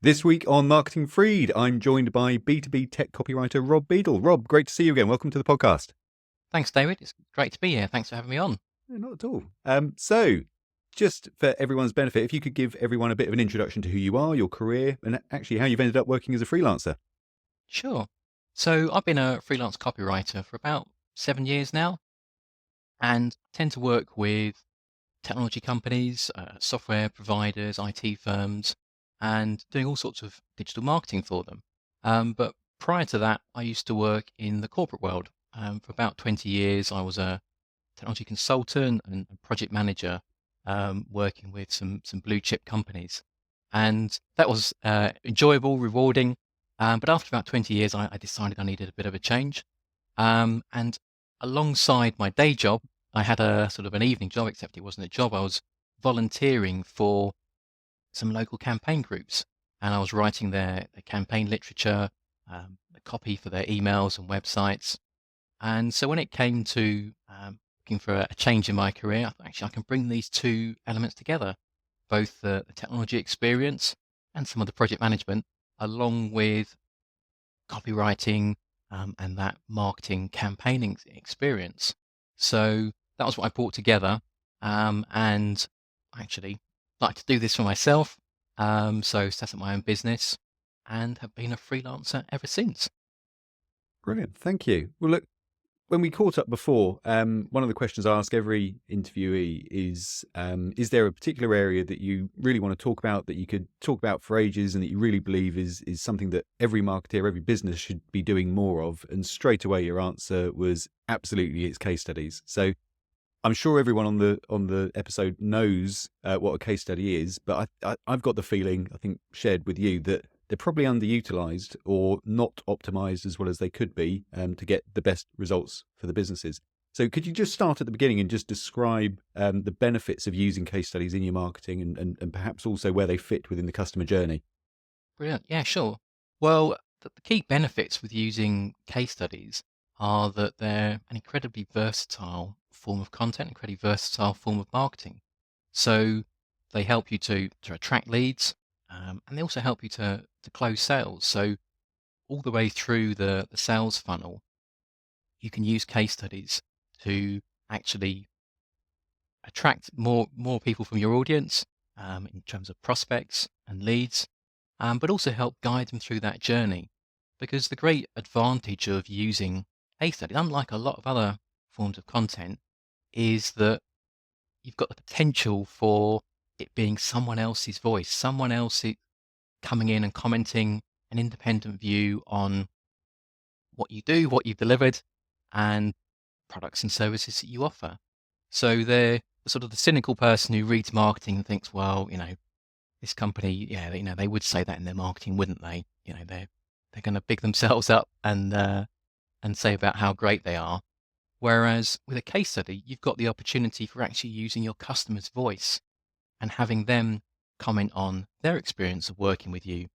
This week on Marketing Freed, I'm joined by B2B tech copywriter Rob Beadle. Rob, great to see you again. Welcome to the podcast. Thanks, David. It's great to be here. Thanks for having me on. No, not at all. So, just for everyone's benefit, if you could give everyone a bit of an introduction to who you are, your career, and actually how you've ended up working as a freelancer. Sure. So I've been a freelance copywriter for about 7 years now, and tend to work with technology companies, software providers, IT firms, and doing all sorts of digital marketing for them. But prior to that, I used to work in the corporate world. For about 20 years, I was a technology consultant and a project manager, working with some blue chip companies. And that was enjoyable, rewarding. But after about 20 years, I decided I needed a bit of a change. And alongside my day job, I had a sort of an evening job, except it wasn't a job. I was volunteering for some local campaign groups, and I was writing their campaign literature, the copy for their emails and websites. And so when it came to looking for a change in my career, I thought, actually, I can bring these two elements together, both the technology experience and some of the project management, along with copywriting, and that marketing campaigning experience. So that was what I brought together. And I actually like to do this for myself. So set up my own business and have been a freelancer ever since. Brilliant. Thank you. Well, look, when we caught up before, one of the questions I ask every interviewee is there a particular area that you really want to talk about, that you could talk about for ages, and that you really believe is something that every marketer, every business should be doing more of? And straight away, your answer was absolutely, it's case studies. So I'm sure everyone on the episode knows what a case study is, but I've got the feeling, I think shared with you, that they're probably underutilized or not optimized as well as they could be to get the best results for the businesses. So could you just start at the beginning and just describe the benefits of using case studies in your marketing, and perhaps also where they fit within the customer journey? Brilliant. Yeah, sure. Well, the key benefits with using case studies are that they're an incredibly versatile form of content, incredibly versatile form of marketing. So they help you to attract leads, and they also help you to close sales. So all the way through the sales funnel, you can use case studies to actually attract more people from your audience, in terms of prospects and leads, but also help guide them through that journey. Because the great advantage of using case studies, unlike a lot of other forms of content, is that you've got the potential for it being someone else's voice, someone else coming in and commenting an independent view on what you do, what you've delivered, and products and services that you offer. So they're sort of the cynical person who reads marketing and thinks, well, this company, yeah, they would say that in their marketing, wouldn't they? They're going to big themselves up and say about how great they are. Whereas with a case study, you've got the opportunity for actually using your customer's voice and having them comment on their experience of working with you,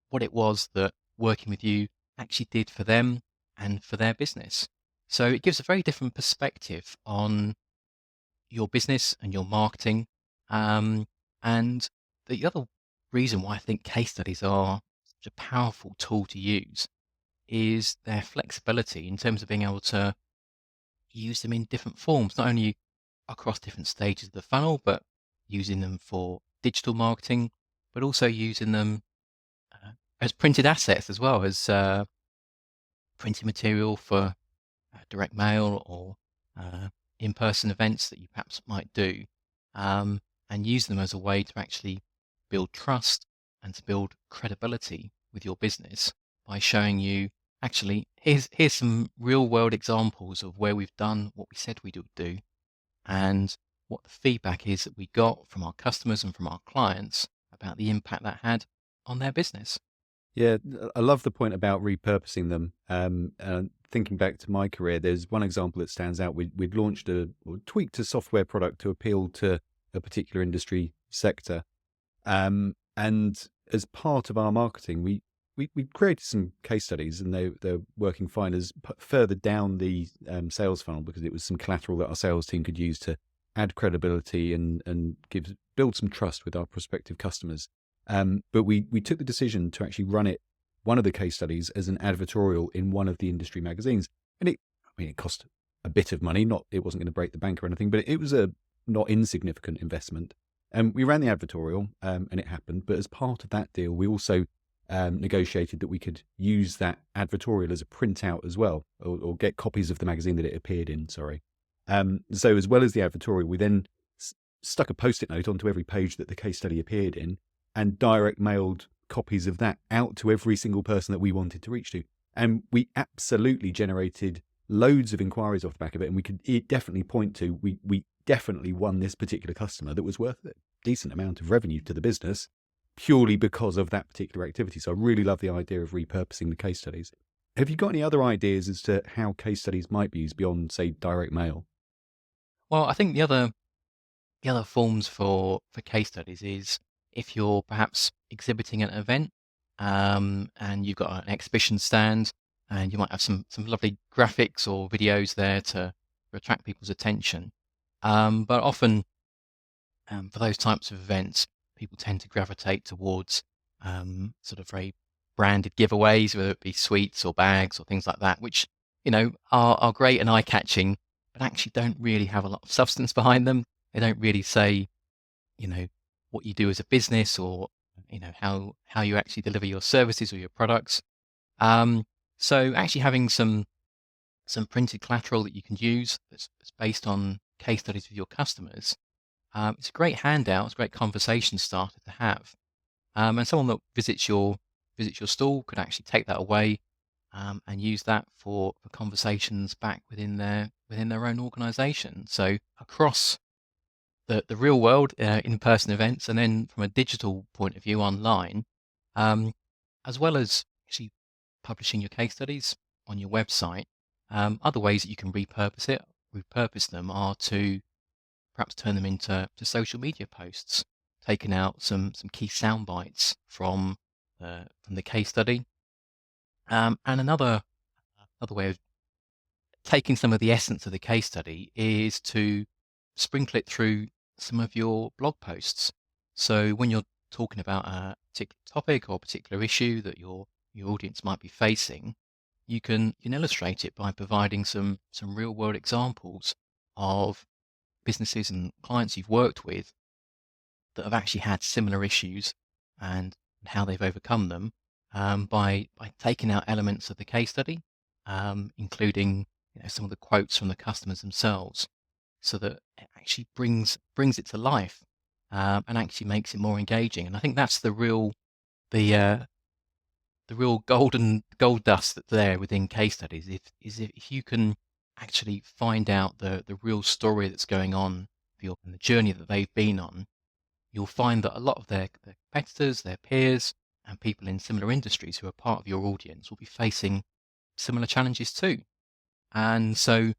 what it was that working with you actually did for them and for their business. So it gives a very different perspective on your business and your marketing. And the other reason why I think case studies are such a powerful tool to use is their flexibility in terms of being able to use them in different forms, not only across different stages of the funnel, but using them for digital marketing, but also using them as printed assets as well as printing material for direct mail or in-person events that you perhaps might do, and use them as a way to actually build trust and to build credibility with your business by showing you, actually, here's some real-world examples of where we've done what we said we would do, and what the feedback is that we got from our customers and from our clients about the impact that had on their business. Yeah, I love the point about repurposing them. Thinking back to my career, there's one example that stands out. We'd launched or tweaked a software product to appeal to a particular industry sector. And as part of our marketing, we created some case studies, and they're working fine as further down the sales funnel, because it was some collateral that our sales team could use to add credibility and build some trust with our prospective customers. But we took the decision to actually run one of the case studies as an advertorial in one of the industry magazines. And it cost a bit of money, it wasn't going to break the bank or anything, but it was a not insignificant investment. And we ran the advertorial, and it happened. But as part of that deal, we also negotiated that we could use that advertorial as a printout as well, or get copies of the magazine that it appeared in. Sorry. So as well as the advertorial, we then stuck a post-it note onto every page that the case study appeared in, and direct mailed copies of that out to every single person that we wanted to reach to. And we absolutely generated loads of inquiries off the back of it. And we could definitely point to, we definitely won this particular customer that was worth a decent amount of revenue to the business purely because of that particular activity. So I really love the idea of repurposing the case studies. Have you got any other ideas as to how case studies might be used beyond, say, direct mail? Well, I think the other forms for case studies is if you're perhaps exhibiting at an event, and you've got an exhibition stand, and you might have some lovely graphics or videos there to attract people's attention. But often, for those types of events, people tend to gravitate towards sort of very branded giveaways, whether it be sweets or bags or things like that, which are great and eye catching, but actually don't really have a lot of substance behind them. They don't really say you know what you do as a business, or how you actually deliver your services or your products. Um, so actually having some printed collateral that you can use that's based on case studies with your customers. It's a great handout. It's a great conversation starter to have. And someone that visits your stall could actually take that away, and use that for conversations back within their own organisation. So across the real world, in-person events, and then from a digital point of view online, um, as well as actually publishing your case studies on your website. Other ways that you can repurpose them are to perhaps turn them into social media posts, taking out some key sound bites from the case study. And another way of taking some of the essence of the case study is to sprinkle it through some of your blog posts. So when you're talking about a particular topic or a particular issue that your audience might be facing, you can illustrate it by providing some real world examples of businesses and clients you've worked with that have actually had similar issues, and how they've overcome them, by taking out elements of the case study, including some of the quotes from the customers themselves, so that it actually brings it to life, and actually makes it more engaging. And I think that's the uh, the real gold dust that's there within case studies. If you can actually find out the real story that's going on and the journey that they've been on, you'll find that a lot of their competitors, their peers, and people in similar industries who are part of your audience will be facing similar challenges too. And so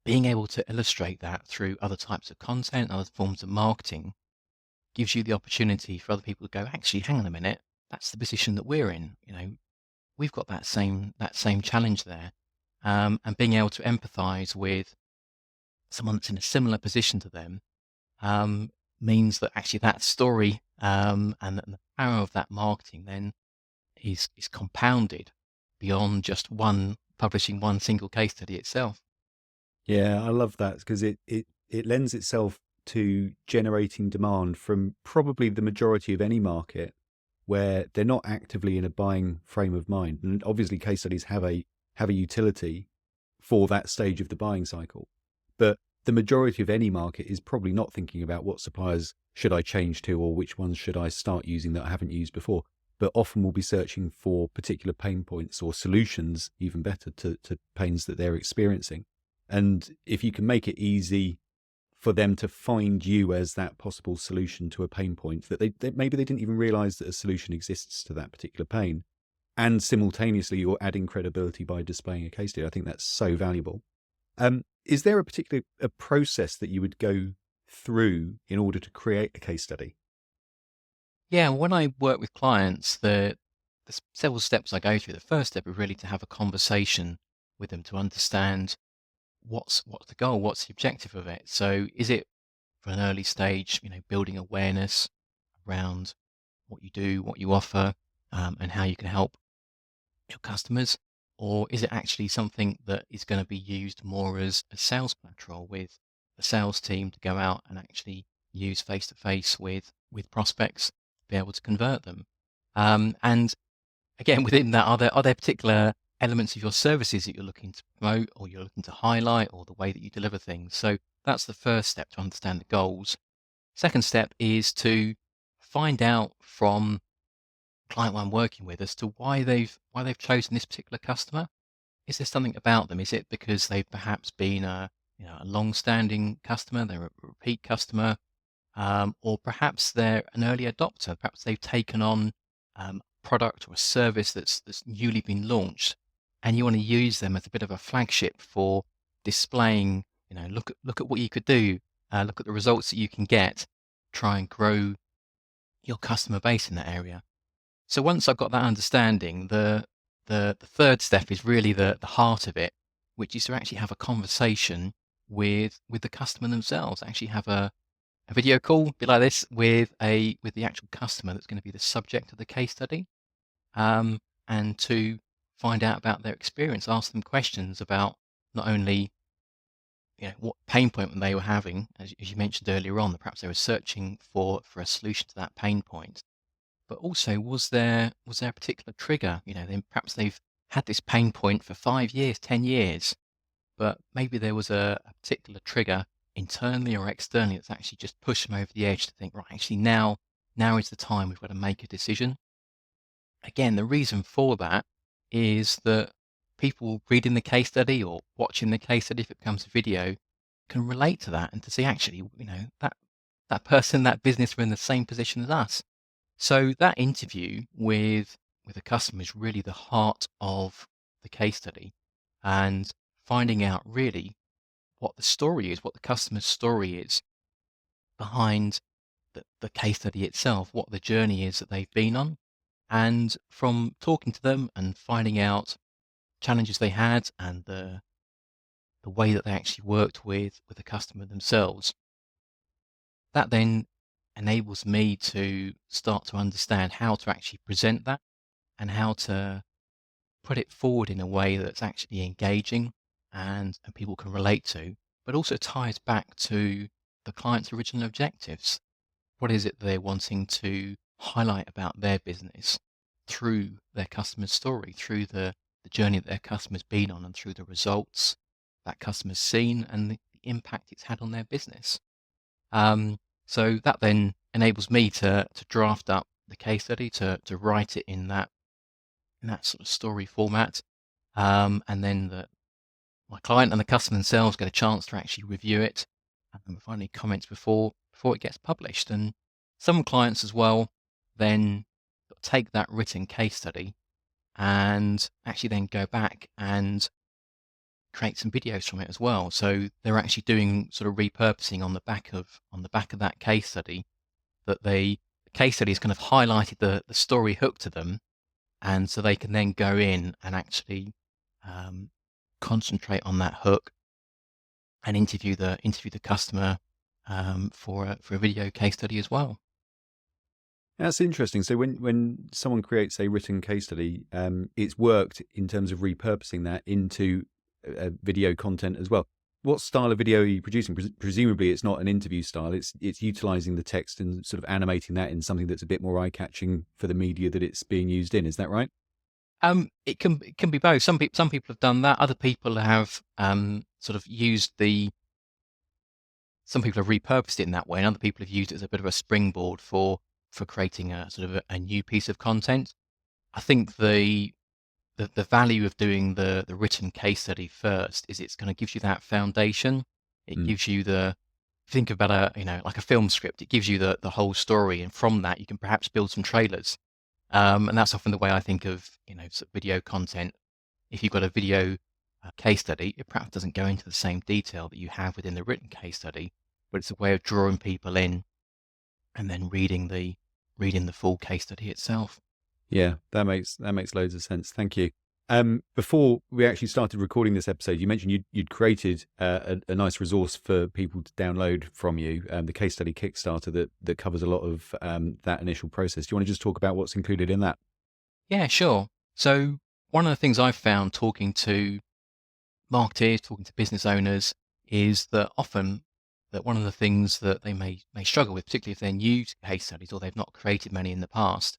being able to illustrate that through other types of content, other forms of marketing, gives you the opportunity for other people to go, actually, hang on a minute, that's the position that we're in. We've got that same challenge there. And being able to empathize with someone that's in a similar position to them, um, means that actually that story, and the power of that marketing then is compounded beyond just publishing one single case study itself. Yeah, I love that because it lends itself to generating demand from probably the majority of any market where they're not actively in a buying frame of mind. And obviously case studies have a utility for that stage of the buying cycle. But the majority of any market is probably not thinking about what suppliers should I change to, or which ones should I start using that I haven't used before, but often will be searching for particular pain points or solutions, even better, to pains that they're experiencing. And if you can make it easy for them to find you as that possible solution to a pain point that they maybe they didn't even realize that a solution exists to that particular pain, and simultaneously you're adding credibility by displaying a case study, I think that's so valuable. Is there a particular process that you would go through in order to create a case study? Yeah, when I work with clients, there's several steps I go through. The first step is really to have a conversation with them to understand what's the goal, what's the objective of it. So is it for an early stage, building awareness around what you do, what you offer, and how you can help your customers? Or is it actually something that is going to be used more as a sales patrol with the sales team to go out and actually use face to face with prospects, be able to convert them? And again, within that, are there particular elements of your services that you're looking to promote or you're looking to highlight, or the way that you deliver things? So that's the first step, to understand the goals. Second step is to find out from client I'm working with as to why they've chosen this particular customer. Is there something about them? Is it because they've perhaps been a long-standing customer, they're a repeat customer, or perhaps they're an early adopter? Perhaps they've taken on product or a service that's newly been launched, and you want to use them as a bit of a flagship for displaying. Look at what you could do. Look at the results that you can get. Try and grow your customer base in that area. So once I've got that understanding, the third step is really the heart of it, which is to actually have a conversation with the customer themselves. Actually have a video call, a bit like this, with the actual customer that's going to be the subject of the case study, and to find out about their experience, ask them questions about not only what pain point they were having, as you mentioned earlier on, that perhaps they were searching for a solution to that pain point, but also, was there a particular trigger? Then perhaps they've had this pain point for 5 years, 10 years, but maybe there was a particular trigger internally or externally that's actually just pushed them over the edge to think, right, actually now is the time we've got to make a decision. Again, the reason for that is that people reading the case study or watching the case study, if it becomes a video, can relate to that and to see actually, that person, that business are in the same position as us. So that interview with a customer is really the heart of the case study, and finding out really what the story is, what the customer's story is behind the case study itself, what the journey is that they've been on. And from talking to them and finding out challenges they had and the way that they actually worked with the customer themselves, that then enables me to start to understand how to actually present that and how to put it forward in a way that's actually engaging and people can relate to, but also ties back to the client's original objectives. What is it they're wanting to highlight about their business through their customer's story, through the journey that their customer's been on, and through the results that customer's seen and the impact it's had on their business. Um, so that then enables me to draft up the case study, to write it in that sort of story format, and then my client and the customer themselves get a chance to actually review it and find any comments before it gets published. And some clients as well then take that written case study and actually then go back and create some videos from it as well. So they're actually doing sort of repurposing on the back of that case study, that the case study has kind of highlighted the story hook to them, and so they can then go in and actually um, concentrate on that hook and interview the customer for a video case study as well. That's interesting. So when someone creates a written case study, it's worked in terms of repurposing that into video content as well. What style of video are you producing? Presumably, it's not an interview style. It's utilizing the text and sort of animating that in something that's a bit more eye-catching for the media that it's being used in. Is that right? It can be both. Some people have done that. Other people have sort of used the. Some people have repurposed it in that way, and other people have used it as a bit of a springboard for creating a sort of a new piece of content. I think the value of doing the written case study first is it's going to give you that foundation. It Mm. gives you think about like a film script. It gives you the whole story, and from that you can perhaps build some trailers. And that's often the way I think of sort of video content. If you've got a video case study, it perhaps doesn't go into the same detail that you have within the written case study, but it's a way of drawing people in and then reading the full case study itself. Yeah, that makes loads of sense. Thank you. Before we actually started recording this episode, you mentioned you'd created a nice resource for people to download from you, the case study Kickstarter that covers a lot of that initial process. Do you want to just talk about what's included in that? Yeah, sure. So one of the things I've found talking to marketeers, talking to business owners, is that often that one of the things that they may struggle with, particularly if they're new to case studies or they've not created many in the past,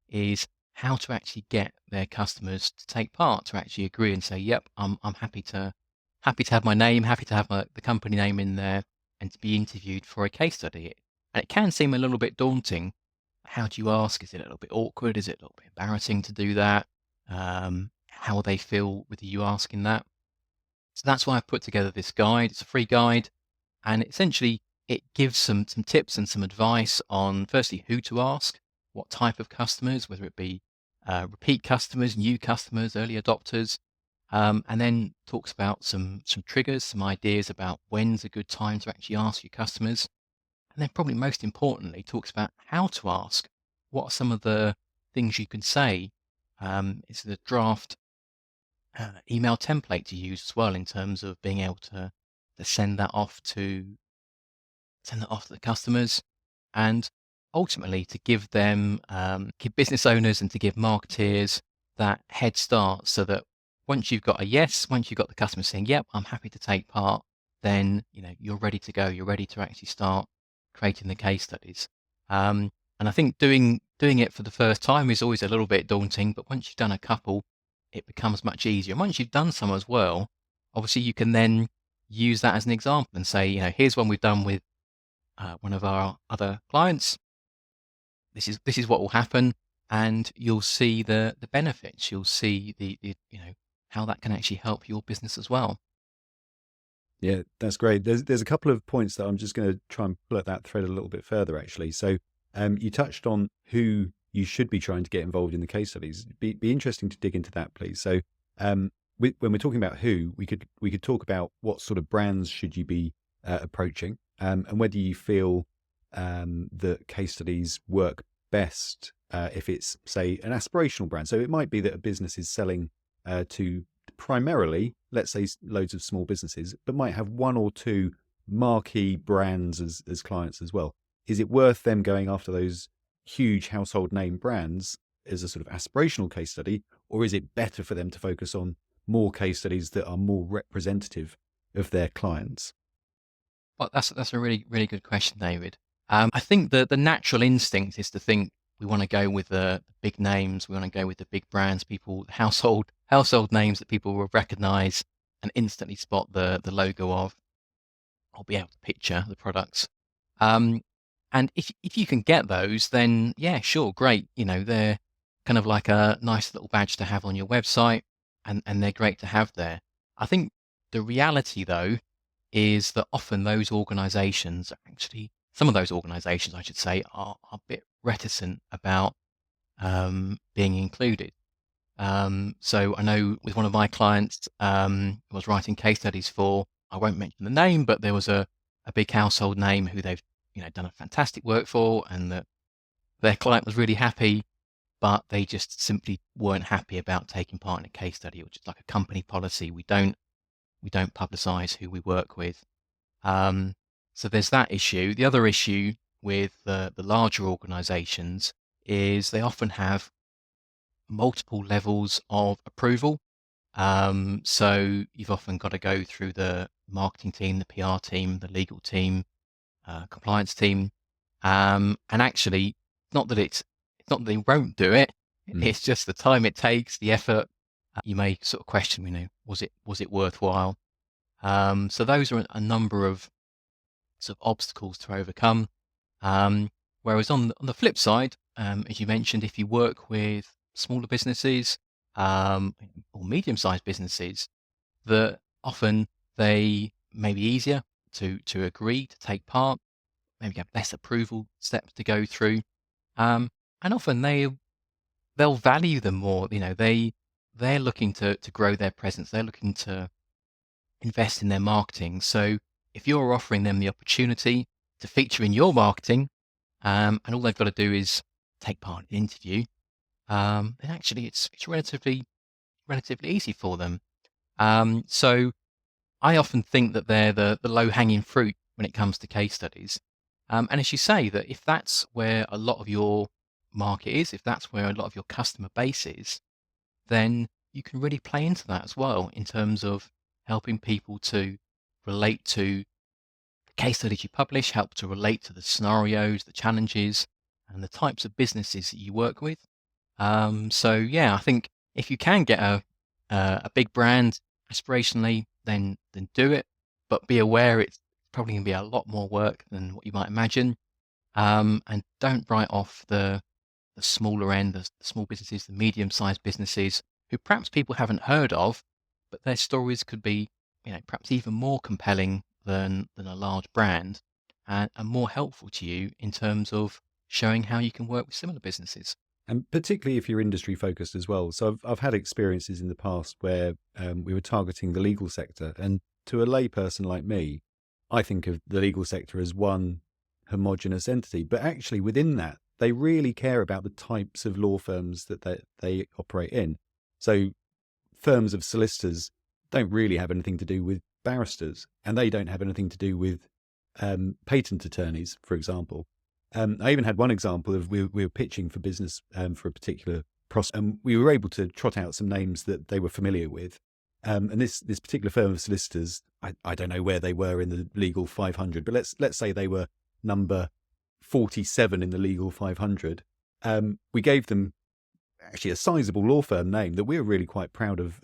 is how to actually get their customers to take part, to actually agree and say, "Yep, I'm happy to have my name, happy to have the company name in there, and to be interviewed for a case study." And it can seem a little bit daunting. How do you ask? Is it a little bit awkward? Is it a little bit embarrassing to do that? How will they feel with you asking that? So that's why I've put together this guide. It's a free guide, and essentially it gives some tips and some advice on firstly who to ask, what type of customers, whether it be repeat customers, new customers, early adopters, and then talks about some triggers, some ideas about when's a good time to actually ask your customers, and then probably most importantly talks about how to ask. What are some of the things you can say? It's the draft email template to use as well in terms of being able to send that off to the customers, and ultimately to give them, give business owners and to give marketeers that head start so that once you've got a yes, once you've got the customer saying, yep, I'm happy to take part, then, you're ready to go. You're ready to actually start creating the case studies. And I think doing it for the first time is always a little bit daunting, but once you've done a couple, it becomes much easier. And once you've done some as well, obviously you can then use that as an example and say, here's one we've done with one of our other clients. This is what will happen, and you'll see the benefits. You'll see the how that can actually help your business as well. Yeah, that's great. There's a couple of points that I'm just going to try and pull at that thread a little bit further, actually. So, you touched on who you should be trying to get involved in the case studies. Be interesting to dig into that, please. So, when we're talking about who, we could talk about what sort of brands should you be approaching, and whether you feel that case studies work best if it's, say, an aspirational brand. So it might be that a business is selling to primarily, let's say, loads of small businesses, but might have one or two marquee brands as clients as well. Is it worth them going after those huge household name brands as a sort of aspirational case study, or is it better for them to focus on more case studies that are more representative of their clients? Well, that's a really really good question, David. I think the natural instinct is to think we want to go with the big names. We want to go with the big brands, people household names that people will recognise and instantly spot the logo of, or be able to picture the products. Um, and if you can get those, then yeah, sure, great. They're kind of like a nice little badge to have on your website, and they're great to have there. I think the reality, though, is that often those organizations are actually, some of those organizations, I should say, are a bit reticent about being included. So I know with one of my clients, I was writing case studies for, I won't mention the name, but there was a big household name who they've done a fantastic work for, and that their client was really happy, but they just simply weren't happy about taking part in a case study, which is like a company policy. We don't publicize who we work with. Um, so there's that issue. The other issue with the larger organizations is they often have multiple levels of approval. So you've often got to go through the marketing team, the PR team, the legal team, compliance team. And actually, it's not that they won't do it. Mm. It's just the time it takes, the effort. You may sort of question, was it worthwhile? So those are a number of sort of obstacles to overcome. Whereas on the flip side, as you mentioned, if you work with smaller businesses or medium-sized businesses, that often they may be easier to agree to take part, maybe have less approval steps to go through, and often they'll value them more. They're looking to grow their presence. They're looking to invest in their marketing. So if you're offering them the opportunity to feature in your marketing, and all they've got to do is take part in the interview, then actually it's relatively relatively easy for them. So I often think that they're the low-hanging fruit when it comes to case studies. And as you say, that if that's where a lot of your market is, if that's where a lot of your customer base is, then you can really play into that as well in terms of helping people to relate to the case studies you publish, help to relate to the scenarios, the challenges, and the types of businesses that you work with. So yeah, I think if you can get a big brand aspirationally, then do it, but be aware it's probably going to be a lot more work than what you might imagine. And don't write off the smaller end, the small businesses, the medium-sized businesses who perhaps people haven't heard of, but their stories could be, perhaps even more compelling than a large brand, and more helpful to you in terms of showing how you can work with similar businesses. And particularly if you're industry focused as well. So I've had experiences in the past where we were targeting the legal sector. And to a layperson like me, I think of the legal sector as one homogenous entity. But actually within that, they really care about the types of law firms that they operate in. So firms of solicitors don't really have anything to do with barristers, and they don't have anything to do with patent attorneys, for example. I even had one example of we were pitching for business for a particular prospect, and we were able to trot out some names that they were familiar with. And this particular firm of solicitors, I don't know where they were in the legal 500, but let's say they were number 47 in the legal 500. We gave them actually a sizable law firm name that we were really quite proud of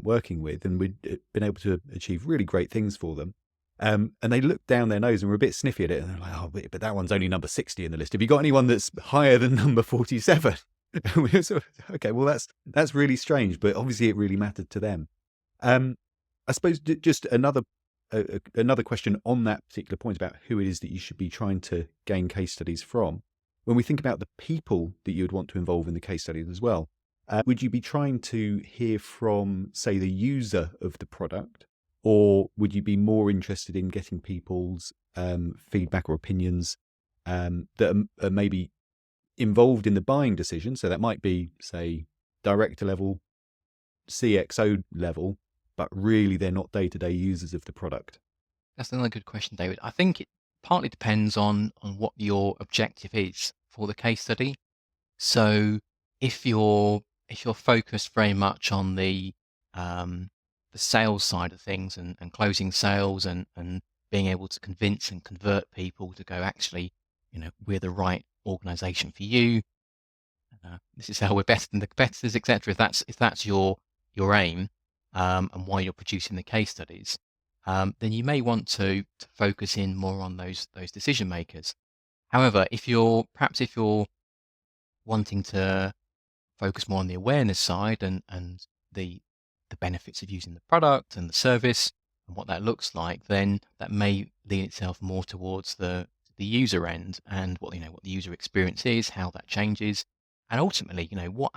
working with, and we'd been able to achieve really great things for them. And they looked down their nose and were a bit sniffy at it. And they're like, oh, but that one's only number 60 in the list. Have you got anyone that's higher than number 47? We were sort of, okay, well, that's really strange, but obviously it really mattered to them. I suppose just another question on that particular point about who it is that you should be trying to gain case studies from. When we think about the people that you would want to involve in the case studies as well, would you be trying to hear from, say, the user of the product? Or would you be more interested in getting people's feedback or opinions that are maybe involved in the buying decision? So that might be, say, director level, CXO level, but really they're not day-to-day users of the product. That's another good question, David. I think it partly depends on what your objective is for the case study. So if you're focused very much on the sales side of things and closing sales and being able to convince and convert people to go, actually, we're the right organization for you. This is how we're better than the competitors, etc. If that's your aim, and why you're producing the case studies, then you may want to focus in more on those decision makers. However, if you're wanting to focus more on the awareness side and the benefits of using the product and the service and what that looks like, then that may lean itself more towards the user end and what the user experience is, how that changes, and ultimately, what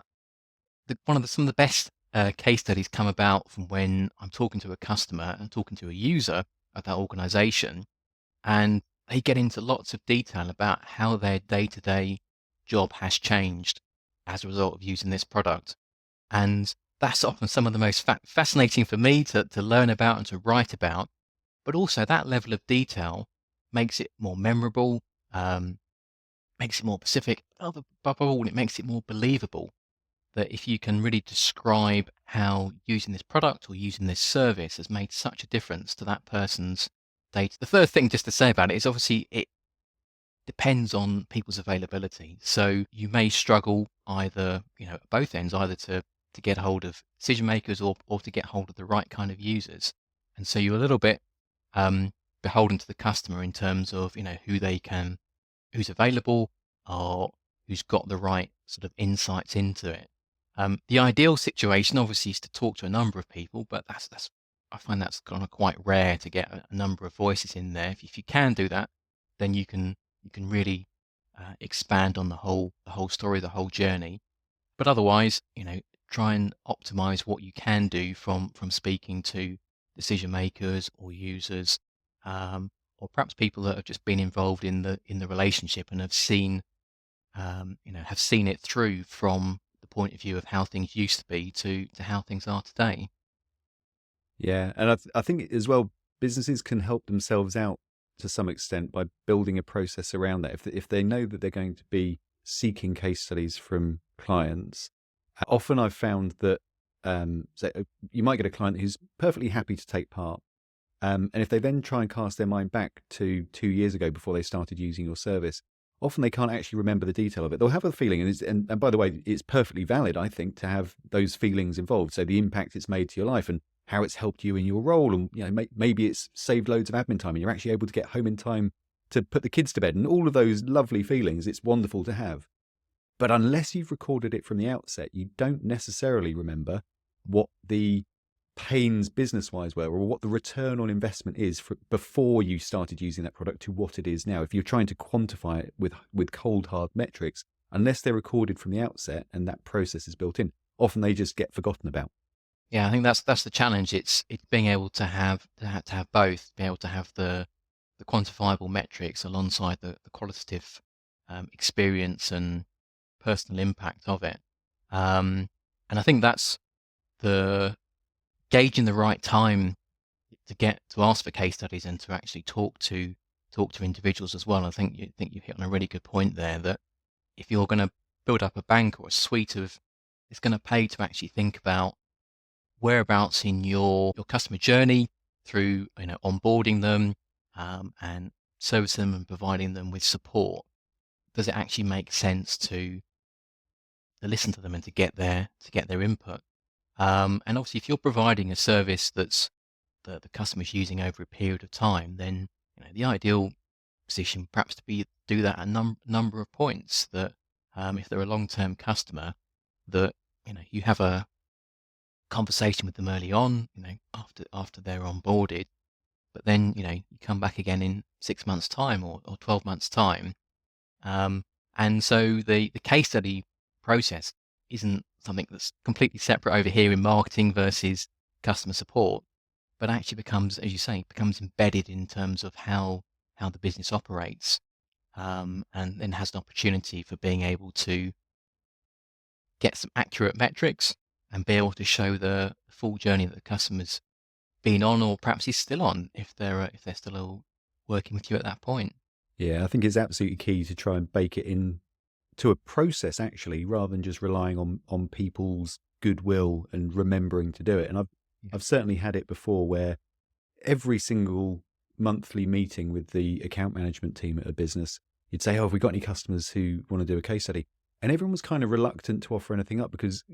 some of the best case studies come about from when I'm talking to a customer and talking to a user of that organization, and they get into lots of detail about how their day-to-day job has changed as a result of using this product. And that's often some of the most fascinating for me to learn about and to write about. But also that level of detail makes it more memorable, um, makes it more specific. Above all, it makes it more believable that if you can really describe how using this product or using this service has made such a difference to that person's day. The third thing just to say about it is obviously it depends on people's availability. So you may struggle either, at both ends, either to get hold of decision makers or to get hold of the right kind of users. And so you're a little bit beholden to the customer in terms of, who's available or who's got the right sort of insights into it. The ideal situation obviously is to talk to a number of people, but I find that's kind of quite rare to get a number of voices in there. If you can do that, then you can really expand on the whole story, the whole journey. But otherwise, try and optimize what you can do from speaking to decision makers or users, or perhaps people that have just been involved in the relationship and have seen it through from the point of view of how things used to be to how things are today. Yeah, and I think as well, businesses can help themselves out to some extent by building a process around that. If they know that they're going to be seeking case studies from clients, often I've found that you might get a client who's perfectly happy to take part, and if they then try and cast their mind back to 2 years ago before they started using your service, often they can't actually remember the detail of it. They'll have a feeling, and by the way, it's perfectly valid, I think, to have those feelings involved. So the impact it's made to your life and how it's helped you in your role, and maybe it's saved loads of admin time, and you're actually able to get home in time to put the kids to bed, and all of those lovely feelings. It's wonderful to have. But unless you've recorded it from the outset, you don't necessarily remember what the pains business-wise were, or what the return on investment is before you started using that product to what it is now. If you're trying to quantify it with cold, hard metrics, unless they're recorded from the outset and that process is built in, often they just get forgotten about. Yeah, I think that's the challenge. It's being able to have both, being able to have the quantifiable metrics alongside the qualitative experience and personal impact of it. And I think that's the gauging the right time to get to ask for case studies and to actually talk to individuals as well. I think you hit on a really good point there, that if you're going to build up a bank or a suite of, it's going to pay to actually think about whereabouts in your customer journey through onboarding them, and servicing them and providing them with support. Does it actually make sense to listen to them and to get their input? And obviously, if you're providing a service that's the customer's using over a period of time, then the ideal position perhaps to be do that at a number of points. That if they're a long-term customer, that you have a conversation with them early on, after they're onboarded, but then you come back again in 6 months' time or 12 months' time. Um, and so the case study process isn't something that's completely separate over here in marketing versus customer support, but actually becomes, as you say, becomes embedded in terms of how the business operates, and then has an opportunity for being able to get some accurate metrics and be able to show the full journey that the customer's been on, or perhaps is still on, if they're still working with you at that point. Yeah, I think it's absolutely key to try and bake it in to a process actually, rather than just relying on people's goodwill and remembering to do it. And Yeah. I've certainly had it before where every single monthly meeting with the account management team at a business, you'd say, "Oh, have we got any customers who want to do a case study?" And everyone was kind of reluctant to offer anything up because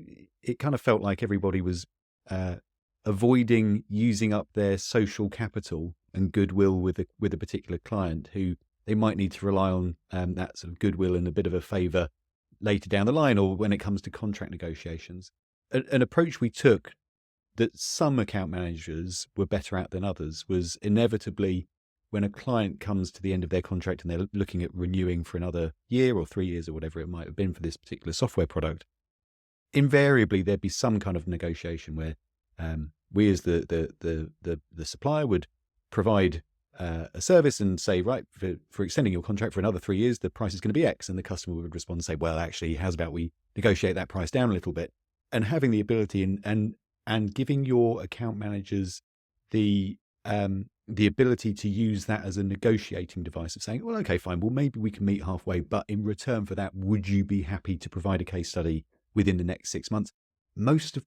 it kind of felt like everybody was uh, avoiding using up their social capital and goodwill with a particular client who they might need to rely on that sort of goodwill and a bit of a favor later down the line, or when it comes to contract negotiations. An approach we took that some account managers were better at than others was inevitably when a client comes to the end of their contract and they're looking at renewing for another year or 3 years or whatever it might have been for this particular software product, invariably there'd be some kind of negotiation where we as the supplier would provide a service and say, right, for extending your contract for another 3 years, the price is going to be X. And the customer would respond and say, well, actually, how's about we negotiate that price down a little bit? And having the ability and giving your account managers the ability to use that as a negotiating device of saying, well, okay, fine, well, maybe we can meet halfway, but in return for that, would you be happy to provide a case study within the next 6 months? Most of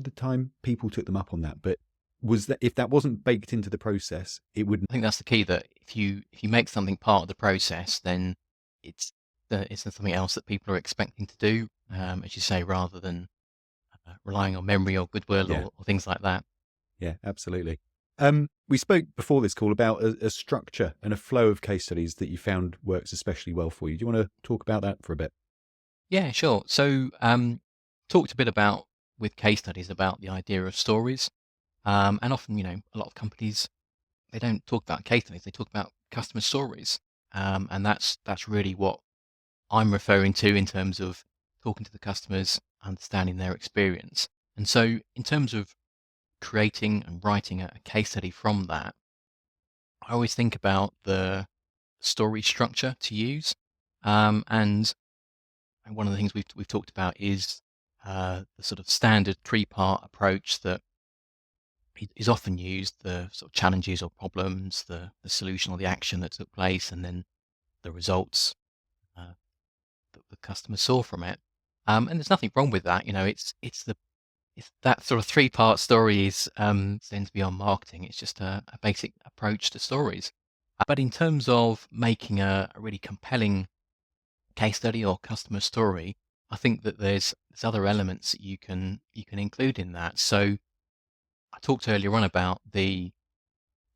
the time, people took them up on that, but was that if that wasn't baked into the process, it would. I think that's the key, that if you make something part of the process, then it's it's something else that people are expecting to do, as you say, rather than relying on memory or goodwill Yeah, or things like that. yeah, absolutely. We spoke before this call about a structure and a flow of case studies that you found works especially well for you. Do you want to talk about that for a bit? Yeah, sure. So, talked a bit about with case studies about the idea of stories, and often, a lot of companies, they don't talk about case studies; they talk about customer stories, and that's really what I'm referring to in terms of talking to the customers, understanding their experience. And so, in terms of creating and writing a case study from that, I always think about the story structure to use, and one of the things we've talked about is the sort of standard three-part approach that is often used, the sort of challenges or problems, the solution or the action that took place, and then the results uh, that the customer saw from it. And there's nothing wrong with that. It's that sort of three-part story is tends beyond marketing. It's just a basic approach to stories. But in terms of making a really compelling case study or customer story, I think that there's other elements that you can include in that. So I talked earlier on about the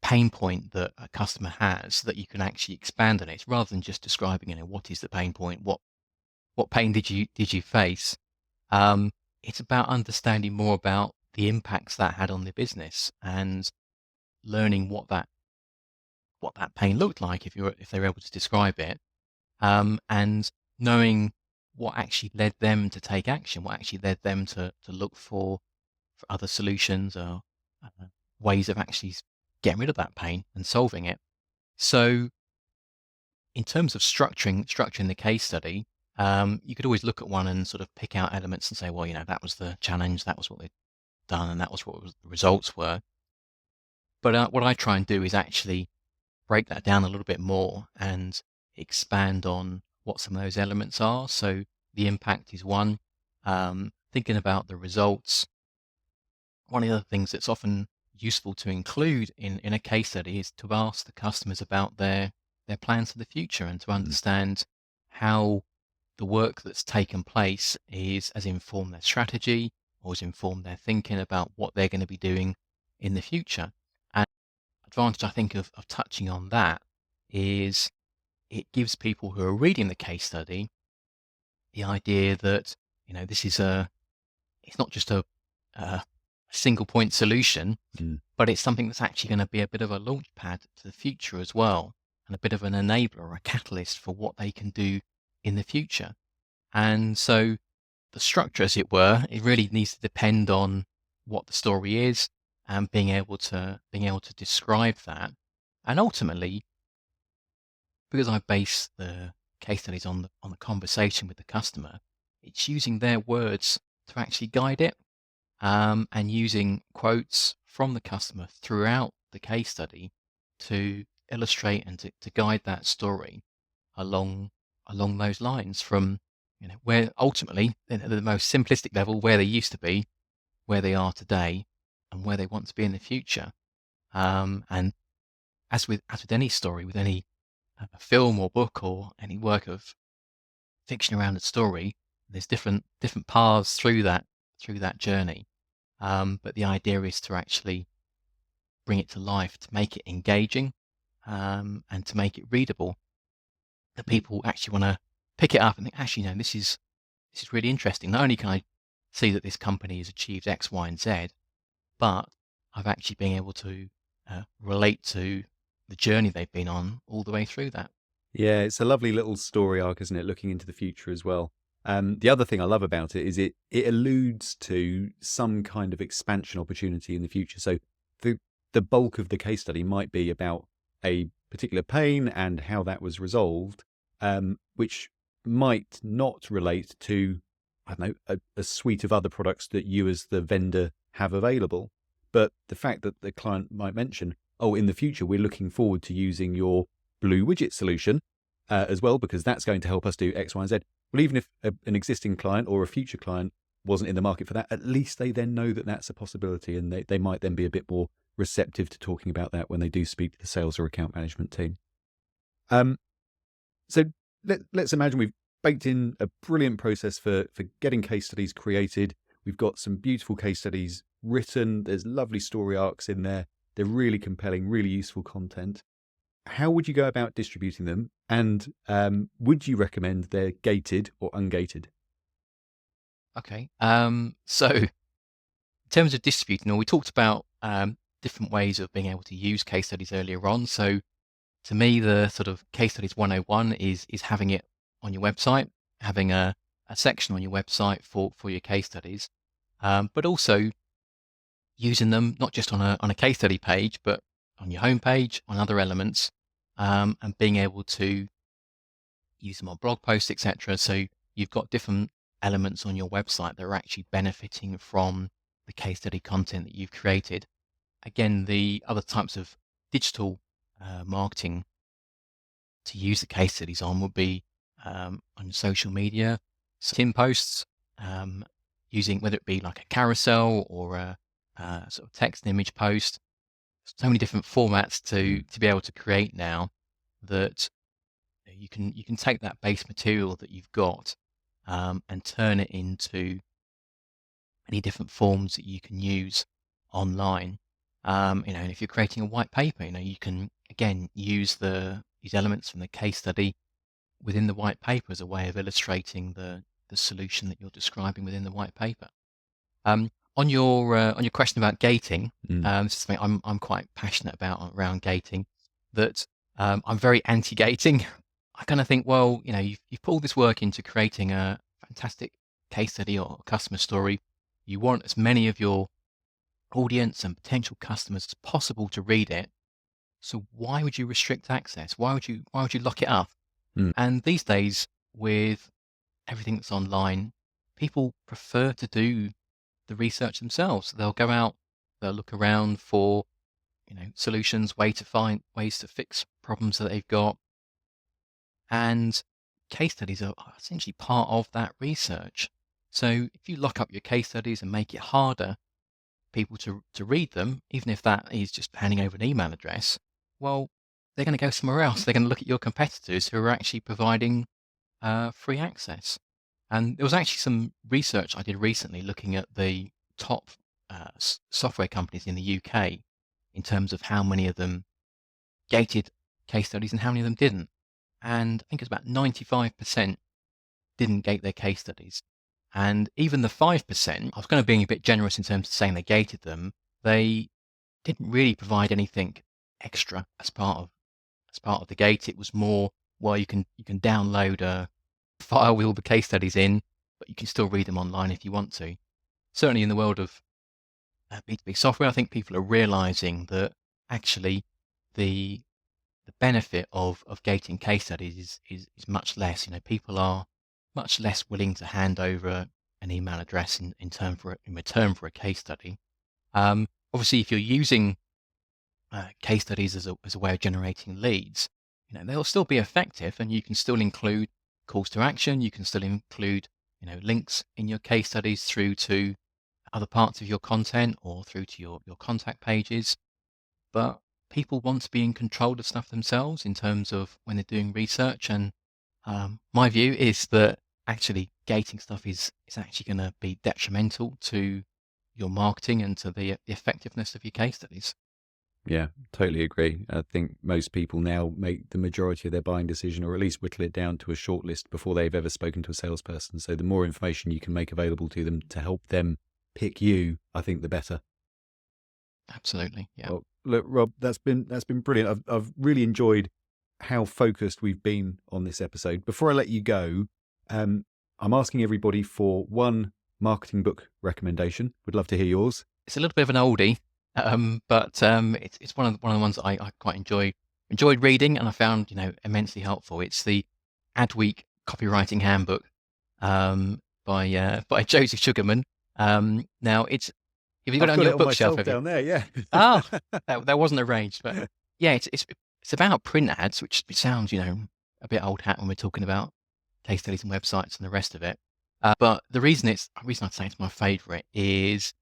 pain point that a customer has that you can actually expand on it rather than just describing, what is the pain point, what pain did you face. Um, it's about understanding more about the impacts that had on the business and learning what that pain looked like if they were able to describe it, and knowing what actually led them to take action, what actually led them to look for other solutions or uh, ways of actually getting rid of that pain and solving it. So, in terms of structuring the case study, you could always look at one and sort of pick out elements and say, well, that was the challenge, that was what they'd done, and that was what the results were. But what I try and do is actually break that down a little bit more and expand on what some of those elements are. So the impact is one. Thinking about the results, one of the things that's often useful to include in a case study is to ask the customers about their plans for the future and to Mm. understand how the work that's taken place has informed their strategy or has informed their thinking about what they're going to be doing in the future. And advantage I think of touching on that is it gives people who are reading the case study the idea that this is it's not just a single point solution, Mm. but it's something that's actually going to be a bit of a launch pad to the future as well, and a bit of an enabler or a catalyst for what they can do in the future. And so the structure, as it were, it really needs to depend on what the story is and being able to describe that. And ultimately, because I base the case studies on the conversation with the customer, it's using their words to actually guide it, and using quotes from the customer throughout the case study to illustrate and to guide that story along along those lines from where ultimately at the most simplistic level where they used to be, where they are today, and where they want to be in the future. And as with any story, with any film or book or any work of fiction around a story, there's different paths through that journey. But the idea is to actually bring it to life, to make it engaging, and to make it readable. That people actually want to pick it up and think, actually, this is really interesting. Not only can I see that this company has achieved X, Y, and Z, but I've actually been able to relate to the journey they've been on all the way through that. Yeah, it's a lovely little story arc, isn't it? Looking into the future as well. The other thing I love about it is it alludes to some kind of expansion opportunity in the future. So the the bulk of the case study might be about a particular pain and how that was resolved, which might not relate to, I don't know, a suite of other products that you as the vendor have available. But the fact that the client might mention, oh, in the future, we're looking forward to using your blue widget solution as well, because that's going to help us do X, Y, and Z. Well, even if an existing client or a future client wasn't in the market for that, at least they then know that that's a possibility, and they might then be a bit more receptive to talking about that when they do speak to the sales or account management team. Um, so let's imagine we've baked in a brilliant process for getting case studies created. We've got some beautiful case studies written. There's lovely story arcs in there. They're really compelling, really useful content. How would you go about distributing them? And would you recommend they're gated or ungated? Okay. So in terms of distributing, we talked about different ways of being able to use case studies earlier on. So to me, the sort of case studies 101 is having it on your website, having a section on your website for your case studies, but also using them not just on a case study page, but on your homepage, on other elements, and being able to use them on blog posts, etc. So you've got different elements on your website that are actually benefiting from the case study content that you've created. Again, the other types of digital marketing to use the case studies on would be on social media, LinkedIn posts, using whether it be like a carousel or a sort of text and image post. So many different formats to be able to create now that you can take that base material that you've got and turn it into many different forms that you can use online. And if you're creating a white paper, you can again use these elements from the case study within the white paper as a way of illustrating the solution that you're describing within the white paper. On your question about gating, this is something I'm quite passionate about around gating. That I'm very anti-gating. I kind of think, well, you've put all this work into creating a fantastic case study or customer story. You want as many of your audience and potential customers as possible to read it. So why would you restrict access? Why would you lock it up? Mm. And these days, with everything that's online, people prefer to do the research themselves. They'll go out, they'll look around for, solutions, ways to fix problems that they've got. And case studies are essentially part of that research. So if you lock up your case studies and make it harder people to read them, even if that is just handing over an email address, well, they're going to go somewhere else. They're going to look at your competitors who are actually providing free access. And there was actually some research I did recently looking at the top software companies in the UK in terms of how many of them gated case studies and how many of them didn't. And I think it's about 95% didn't gate their case studies. And even the 5%, I was kind of being a bit generous in terms of saying they gated them, they didn't really provide anything extra as part of the gate. It was more, well, you can download a file with all the case studies in, but you can still read them online if you want to. Certainly in the world of B2B software, I think people are realizing that actually the benefit of gating case studies is much less. People are much less willing to hand over an email address in return for a case study. Obviously, if you're using case studies as a way of generating leads, they'll still be effective, and you can still include calls to action. You can still include links in your case studies through to other parts of your content or through to your contact pages. But people want to be in control of stuff themselves in terms of when they're doing research. And my view is that actually gating stuff is actually going to be detrimental to your marketing and to the effectiveness of your case studies. Yeah, totally agree. I think most people now make the majority of their buying decision, or at least whittle it down to a short list before they've ever spoken to a salesperson. So the more information you can make available to them to help them pick you, I think the better. Absolutely. Yeah. Well, look, Rob, that's been brilliant. I've really enjoyed how focused we've been on this episode. Before I let you go, I'm asking everybody for one marketing book recommendation. Would love to hear yours. It's a little bit of an oldie, but it's one of the ones that I quite enjoyed reading, and I found immensely helpful. It's the Adweek Copywriting Handbook by Joseph Sugarman. Now it's if you've got it on your bookshelf, have you? Down there, yeah. That wasn't arranged, but yeah, it's about print ads, which sounds a bit old hat when we're talking about case studies and websites and the rest of it. But the reason I'd say it's my favourite is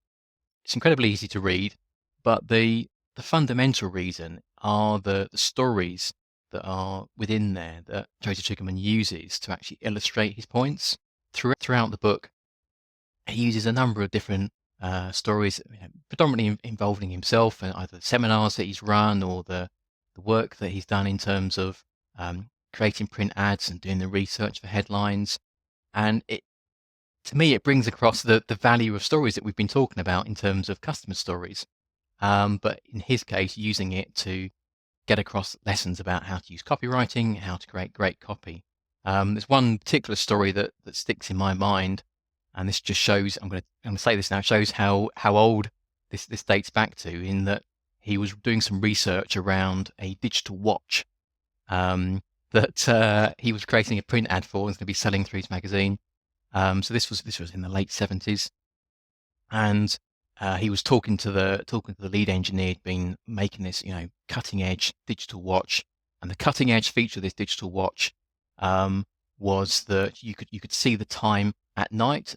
it's incredibly easy to read, but the fundamental reason are the stories that are within there that Joseph Sugarman uses to actually illustrate his points throughout the book. He uses a number of different stories, predominantly involving himself and either the seminars that he's run or the work that he's done in terms of creating print ads and doing the research for headlines. And to me, it brings across the value of stories that we've been talking about in terms of customer stories. But in his case, using it to get across lessons about how to use copywriting, how to create great copy. There's one particular story that sticks in my mind, and this just shows, I'm going to say this now, shows how old this dates back to, in that he was doing some research around a digital watch that he was creating a print ad for and was going to be selling through his magazine. So this was in the late 70s, and he was talking to the lead engineer. He'd been making this, cutting edge digital watch, and the cutting edge feature of this digital watch um, was that you could see the time at night.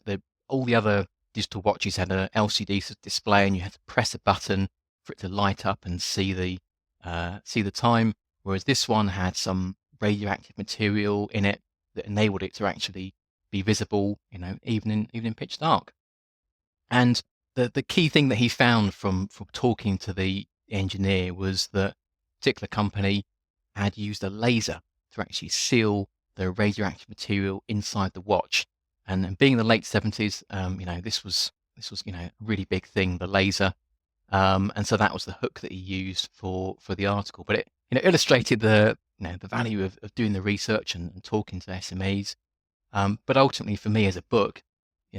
All the other digital watches had a LCD display, and you had to press a button for it to light up and see the time. Whereas this one had some radioactive material in it that enabled it to actually be visible, even in pitch dark. And the key thing that he found from talking to the engineer was that a particular company had used a laser to actually seal the radioactive material inside the watch. And being in the late 70s, this was a really big thing, the laser. And so that was the hook that he used for the article. But it illustrated the value of doing the research and talking to SMEs. But ultimately, for me as a book,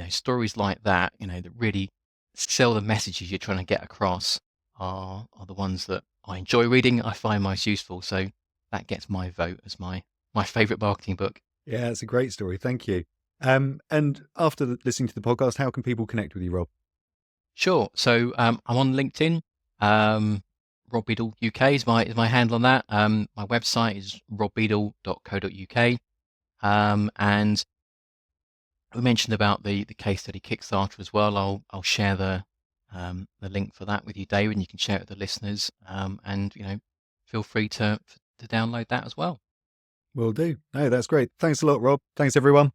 stories like that, that really sell the messages you're trying to get across are the ones that I enjoy reading, I find most useful. So that gets my vote as my favorite marketing book. Yeah, it's a great story. Thank you. And after listening to the podcast, how can people connect with you, Rob? Sure. So I'm on LinkedIn. Rob Beadle UK is my handle on that. My website is robbeadle.co.uk. And we mentioned about the case study Kickstarter as well. I'll share the link for that with you, David, and you can share it with the listeners. And feel free to download that as well. Will do. No, that's great. Thanks a lot, Rob. Thanks, everyone.